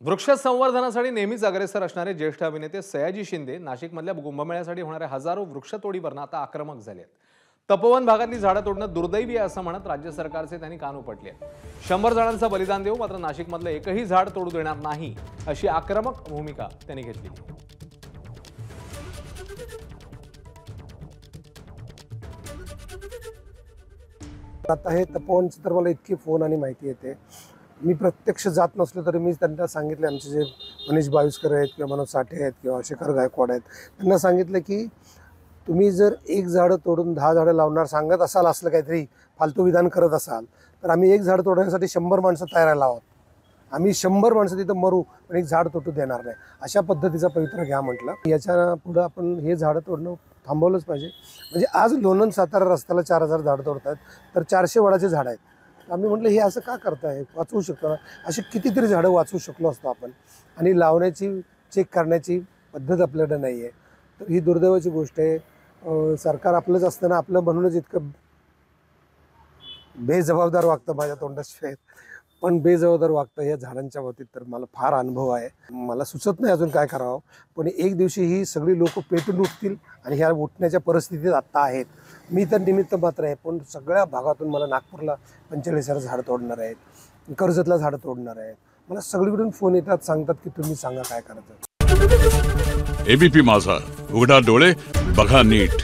वृक्ष संवर्धनासाठी नेहमीच अग्रेसर असणारे ज्येष्ठ अभिनेते सयाजी शिंदे नाशिकमधल्या कुंभमेळ्यासाठी होणाऱ्या हजारो वृक्षतोडीवरनं आता आक्रमक झाले आहेत। तपोवन भागातली झाडं तोडणं दुर्दैवी आहे असं म्हणत राज्य सरकारचे त्यांनी कान उपटले आहेत। 100 जणांचं बलिदान देऊ मात्र नाशिकमधलं एकही झाड तोडू देणार नाही अशी आक्रमक भूमिका त्यांनी घेतली। आता हे तपोवनचं तर मला इतकी फोन आणि माहिती येते। मी प्रत्यक्ष जात नसलो तरी मी त्यांना सांगितले, आमचे जे मनीष बाविस्कर आहेत किंवा मनोज साठे आहेत किंवा शेखर गायकवाड आहेत, त्यांना सांगितलं की तुम्ही जर एक झाड तोडून 10 झाडं लावणार सांगत असाल, असलं काहीतरी फालतू विधान करत असाल तर आम्ही एक झाड तोडण्यासाठी 100 माणसं तयार आहोत। आम्ही 100 माणसं तिथं मरू पण एक झाड तोडू देणार नाही, अशा पद्धतीचा पवित्रा घ्या म्हटलं। याच्या पुढं आपण हे झाडं तोडणं थांबवलंच पाहिजे। म्हणजे आज लोणंद सातारा रस्त्याला 4000 झाडं तोडतात तर 400 वडाचे झाड आहेत। आम्ही म्हटलं हे असं का करताय, वाचवू शकतो ना, अशी कितीतरी झाडं वाचवू शकलो असतो आपण। आणि लावण्याची चेक करण्याची पद्धत आपल्याकडे नाही आहे, तर ही दुर्दैवाची गोष्ट आहे। सरकार आपलंच असताना आपलं म्हणूनच इतकं बेजबाबदार वागतं, माझ्या तोंडाशिवाय पण बेजबाबदार वागतं या झाडांच्या बाबतीत। तर मला फार अनुभव आहे, मला सुचत नाही अजून काय करावं, पण एक दिवशी ही सगळी लोक पेटून उठतील आणि ह्या उठण्याच्या परिस्थितीत आत्ता आहेत। मी तर निमित्त मात्र आहे, पण सगळ्या भागातून मला नागपूरला 45,000 झाडं तोडणार आहेत, कर्जतला झाडं तोडणार आहेत, मला सगळीकडून फोन येतात, सांगतात की तुम्ही सांगा काय करायचं। एबीपी माझा, उघडा डोळे बघा नीट।